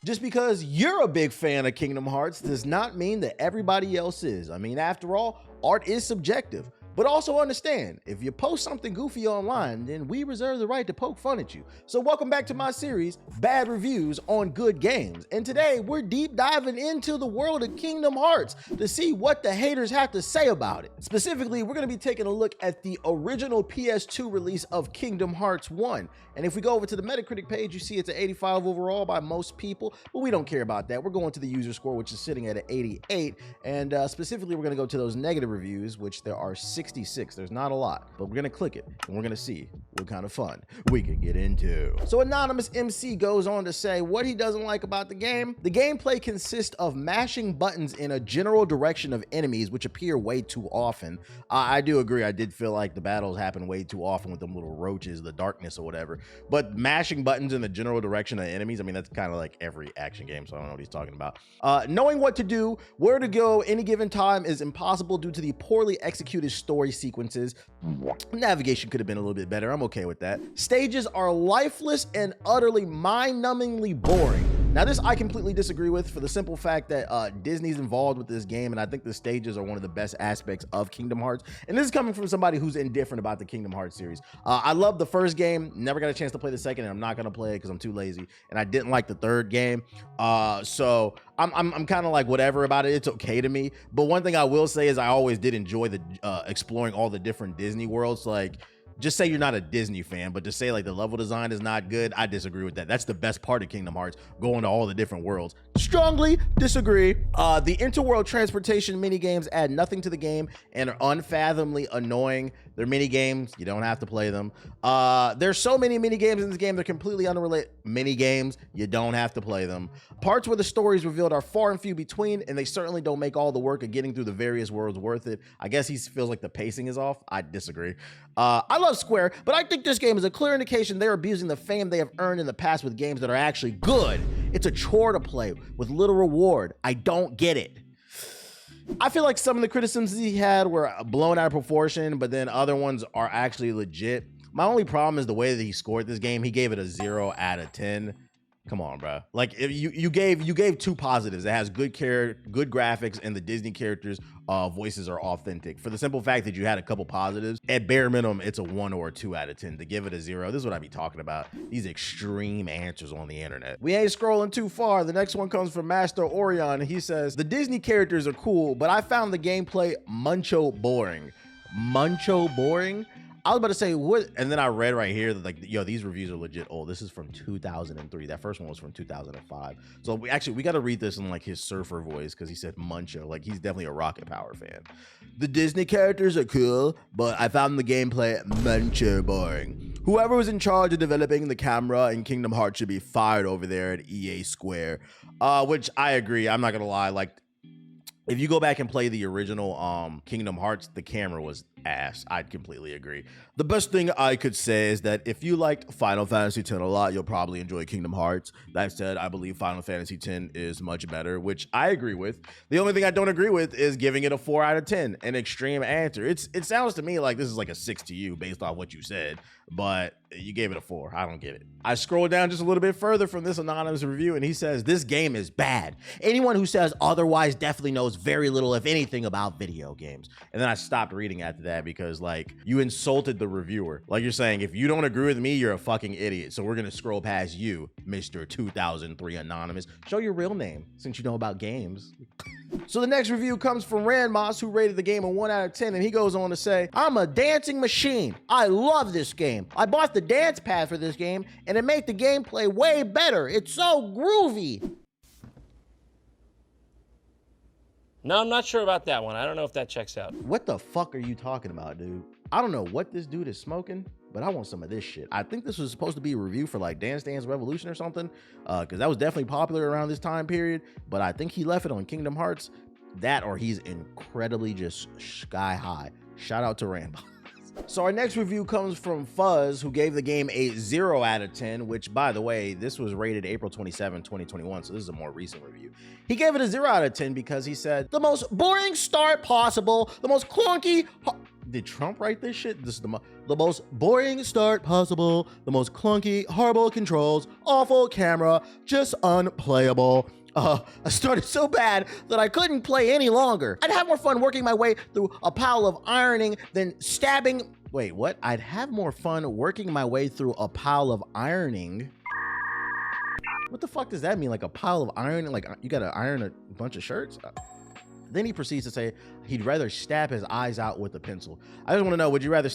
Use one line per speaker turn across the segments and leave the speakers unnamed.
Just because you're a big fan of Kingdom Hearts does not mean that everybody else is. I mean, after all, art is subjective. But also understand, if you post something goofy online, then we reserve the right to poke fun at you. So welcome back to my series, Bad Reviews on Good Games. And today we're deep diving into the world of Kingdom Hearts to see what the haters have to say about it. Specifically, we're gonna be taking a look at the original PS2 release of Kingdom Hearts 1. And if we go over to the Metacritic page, you see it's an 85 overall by most people, but we don't care about that. We're going to the user score, which is sitting at an 88. And specifically, we're gonna go to those negative reviews, which there are 66. There's not a lot, but we're gonna click it and we're gonna see what kind of fun we can get into. So Anonymous MC goes on to say what he doesn't like about the game. The gameplay consists of mashing buttons in a general direction of enemies, which appear way too often. I do agree. I did feel like the battles happen way too often with them little roaches, the darkness or whatever. But mashing buttons in the general direction of enemies, I mean, that's kind of like every action game, so I don't know what he's talking about. Knowing what to do, where to go any given time is impossible due to the poorly executed story sequences. Navigation could have been a little bit better. I'm okay with that. Stages are lifeless and utterly mind-numbingly boring. Now, this I completely disagree with for the simple fact that Disney's involved with this game, and I think the stages are one of the best aspects of Kingdom Hearts. And this is coming from somebody who's indifferent about the Kingdom Hearts series. I love the first game, never got a chance to play the second, and I'm not gonna play it because I'm too lazy. And I didn't like the third game, so I'm kind of like whatever about it. It's okay to me. But one thing I will say is I always did enjoy the exploring all the different Disney worlds. Like, just say you're not a Disney fan, but to say like the level design is not good, I disagree with that. That's the best part of Kingdom Hearts, going to all the different worlds. Strongly disagree. The interworld transportation mini games add nothing to the game and are unfathomably annoying. They're mini games, you don't have to play them. There's so many mini games in this game, they're completely unrelated. Mini games, you don't have to play them. Parts where the story is revealed are far and few between, and they certainly don't make all the work of getting through the various worlds worth it. I guess he feels like the pacing is off. I disagree. I love Square, but I think this game is a clear indication they're abusing the fame they have earned in the past with games that are actually good. It's a chore to play with little reward. I don't get it. I feel like some of the criticisms he had were blown out of proportion, but then other ones are actually legit. My only problem is the way that he scored this game. He gave it a 0 out of 10. Come on, bro. Like, if you gave two positives. It has good graphics, and the Disney characters' voices are authentic. For the simple fact that you had a couple positives, at bare minimum, it's a 1 or a 2 out of 10. To give it a 0, this is what I be talking about. These extreme answers on the internet. We ain't scrolling too far. The next one comes from Master Orion. He says, the Disney characters are cool, but I found the gameplay muncho boring. Muncho boring? I was about to say what, and then I read right here that, like, yo, these reviews are legit old. This is from 2003. That first one was from 2005. So we got to read this in like his surfer voice, because he said Muncho. Like, he's definitely a Rocket Power fan. The Disney characters are cool, but I found the gameplay Muncho boring. Whoever was in charge of developing the camera in Kingdom Hearts should be fired over there at EA Square. Which I agree. I'm not gonna lie. Like, if you go back and play the original Kingdom Hearts, the camera was ass. I'd completely agree. The best thing I could say is that if you liked Final Fantasy X a lot, you'll probably enjoy Kingdom Hearts. That said, I believe Final Fantasy X is much better, which I agree with. The only thing I don't agree with is giving it a 4 out of 10, an extreme answer. It sounds to me like this is like a 6 to you based off what you said, but you gave it a 4. I don't get it. I scrolled down just a little bit further from this anonymous review, and he says, this game is bad. Anyone who says otherwise definitely knows very little, if anything, about video games. And then I stopped reading after that because, like, you insulted the reviewer. Like, you're saying, if you don't agree with me, you're a fucking idiot. So we're gonna scroll past you, Mr. 2003 Anonymous. Show your real name, since you know about games. So the next review comes from Ranmos, who rated the game a 1 out of 10, and he goes on to say, I'm a dancing machine. I love this game. I bought the dance pad for this game, and it made the gameplay way better. It's so groovy.
No, I'm not sure about that one. I don't know if that checks out.
What the fuck are you talking about, dude? I don't know what this dude is smoking, but I want some of this shit. I think this was supposed to be a review for like Dance Dance Revolution or something, because that was definitely popular around this time period, but I think he left it on Kingdom Hearts. That, or he's incredibly just sky high. Shout out to Rambo. So our next review comes from Fuzz, who gave the game a 0 out of 10, which, by the way, this was rated April 27, 2021, so this is a more recent review. He gave it a 0 out of 10 because he said, the most boring start possible, the most clunky, Did Trump write this shit? This is the most boring start possible, the most clunky, horrible controls, awful camera, just unplayable. I started so bad that I couldn't play any longer. I'd have more fun working my way through a pile of ironing than stabbing. Wait, what? I'd have more fun working my way through a pile of ironing. What the fuck does that mean? Like a pile of ironing? Like you gotta iron a bunch of shirts? Then he proceeds to say he'd rather stab his eyes out with a pencil. I just want to know, would you rather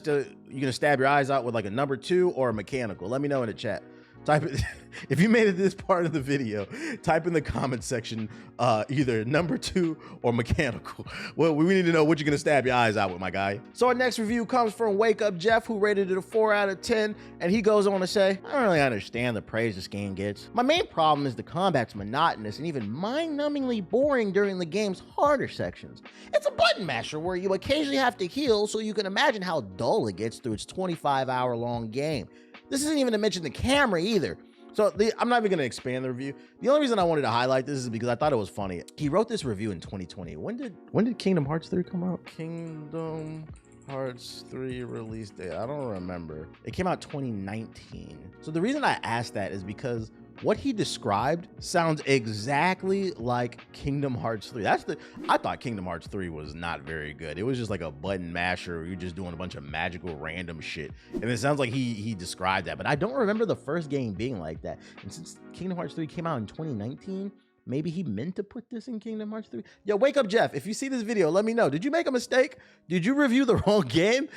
you gonna stab your eyes out with like a number 2 or a mechanical? Let me know in the chat. Type it if you made it this part of the video. Type in the comment section either number 2 or mechanical. Well, we need to know what you're gonna stab your eyes out with, my guy. So our next review comes from Wake Up Jeff, who rated it a 4 out of 10, and he goes on to say, I don't really understand the praise this game gets. My main problem is the combat's monotonous and even mind-numbingly boring during the game's harder sections. It's a button masher where you occasionally have to heal, so you can imagine how dull it gets through its 25-hour-long game. This isn't even to mention the camera either. So I'm not even gonna expand the review. The only reason I wanted to highlight this is because I thought it was funny. He wrote this review in 2020. When did Kingdom Hearts 3 come out? Kingdom Hearts 3 release date. I don't remember. It came out 2019. So the reason I asked that is because what he described sounds exactly like Kingdom Hearts 3. I thought Kingdom Hearts 3 was not very good. It was just like a button masher where you're just doing a bunch of magical random shit. And it sounds like he described that, but I don't remember the first game being like that. And since Kingdom Hearts 3 came out in 2019, maybe he meant to put this in Kingdom Hearts 3. Yo, Wake Up Jeff, if you see this video, let me know. Did you make a mistake? Did you review the wrong game?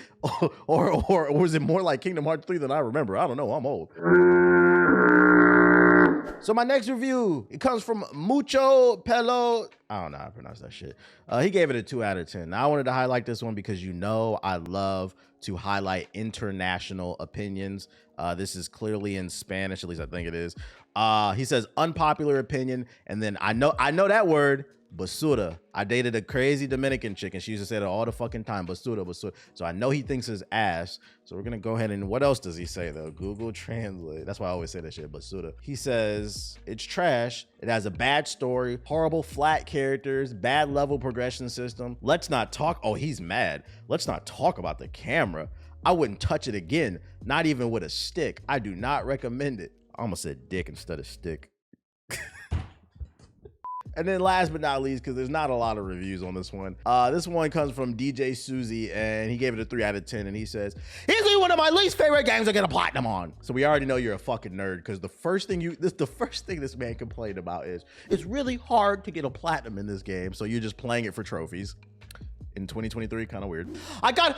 Or was it more like Kingdom Hearts 3 than I remember? I don't know, I'm old. So my next review, it comes from Mucho Pelo. I don't know how to pronounce that shit. He gave it a 2 out of 10. Now I wanted to highlight this one because you know I love to highlight international opinions. This is clearly in Spanish, at least I think it is. He says unpopular opinion, and then I know that word, basura. I dated a crazy Dominican chick and she used to say that all the fucking time, basura, basura. So I know he thinks his ass. So we're gonna go ahead and what else does he say though? Google Translate. That's why I always say that shit, basura. He says it's trash. It has a bad story, horrible flat characters, bad level progression system. Let's not talk. Oh, he's mad. Let's not talk about the camera. I wouldn't touch it again, not even with a stick. I do not recommend it. I almost said dick instead of stick. And then last but not least, because there's not a lot of reviews on this one. This one comes from DJ Susie, and he gave it a 3 out of 10, and he says, easily one of my least favorite games I get a platinum on. So we already know you're a fucking nerd, because the first thing this man complained about is, it's really hard to get a platinum in this game, so you're just playing it for trophies. In 2023, kind of weird. I got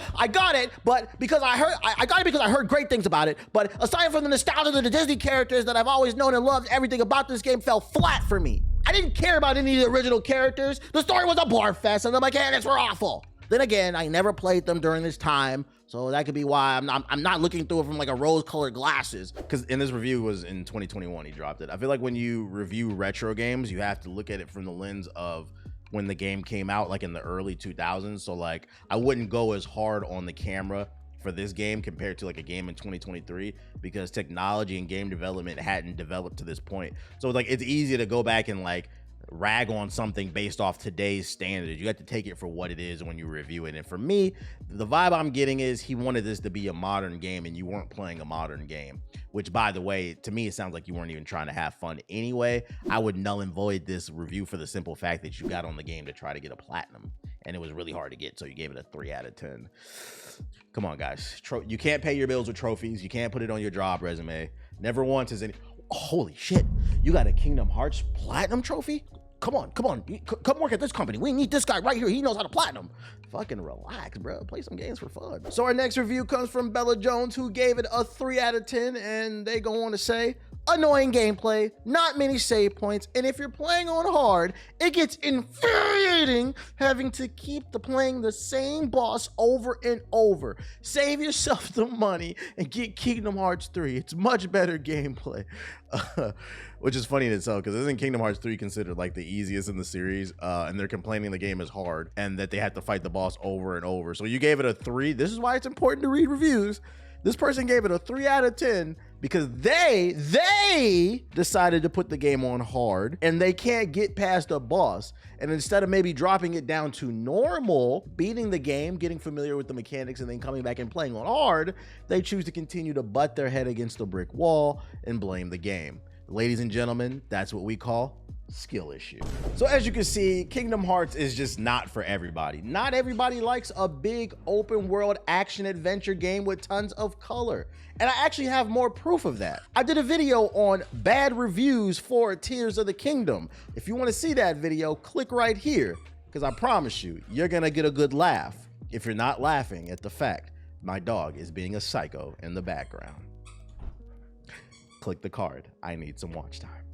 it, but because I got it because I heard great things about it. But aside from the nostalgia of the Disney characters that I've always known and loved, everything about this game fell flat for me. I didn't care about any of the original characters. The story was a bar fest, and the mechanics were awful. Then again, I never played them during this time, so that could be why I'm not looking through it from like a rose-colored glasses. Because in this review was in 2021, he dropped it. I feel like when you review retro games, you have to look at it from the lens of when the game came out, like in the early 2000s. So like I wouldn't go as hard on the camera for this game compared to like a game in 2023 because technology and game development hadn't developed to this point. So like it's easy to go back and like rag on something based off today's standards. You have to take it for what it is when you review it. And for me, the vibe I'm getting is he wanted this to be a modern game and you weren't playing a modern game, which by the way, to me, it sounds like you weren't even trying to have fun anyway. I would null and void this review for the simple fact that you got on the game to try to get a platinum and it was really hard to get. So you gave it a 3 out of 10. Come on, guys. You can't pay your bills with trophies. You can't put it on your job resume. Never once has any. Holy shit. You got a Kingdom Hearts platinum trophy? Come on, come work at this company. We need this guy right here. He knows how to platinum. Fucking relax, bro. Play some games for fun. So our next review comes from Bella Jones, who gave it a 3 out of 10, and they go on to say, annoying gameplay, not many save points, and if you're playing on hard, it gets infuriating having to keep playing the same boss over and over. Save yourself the money and get Kingdom Hearts 3. It's much better gameplay. Which is funny in itself, because isn't Kingdom Hearts 3 considered like the easiest in the series? And they're complaining the game is hard and that they have to fight the boss over and over. So you gave it a 3. This is why it's important to read reviews. This person gave it a 3 out of 10 because they decided to put the game on hard and they can't get past a boss. And instead of maybe dropping it down to normal, beating the game, getting familiar with the mechanics, and then coming back and playing on hard, they choose to continue to butt their head against a brick wall and blame the game. Ladies and gentlemen, that's what we call skill issue. So as you can see, Kingdom Hearts is just not for everybody. Not everybody likes a big open world action adventure game with tons of color. And I actually have more proof of that. I did a video on bad reviews for Tears of the Kingdom. If you want to see that video, click right here, because I promise you, you're gonna get a good laugh if you're not laughing at the fact my dog is being a psycho in the background. Click the card. I need some watch time.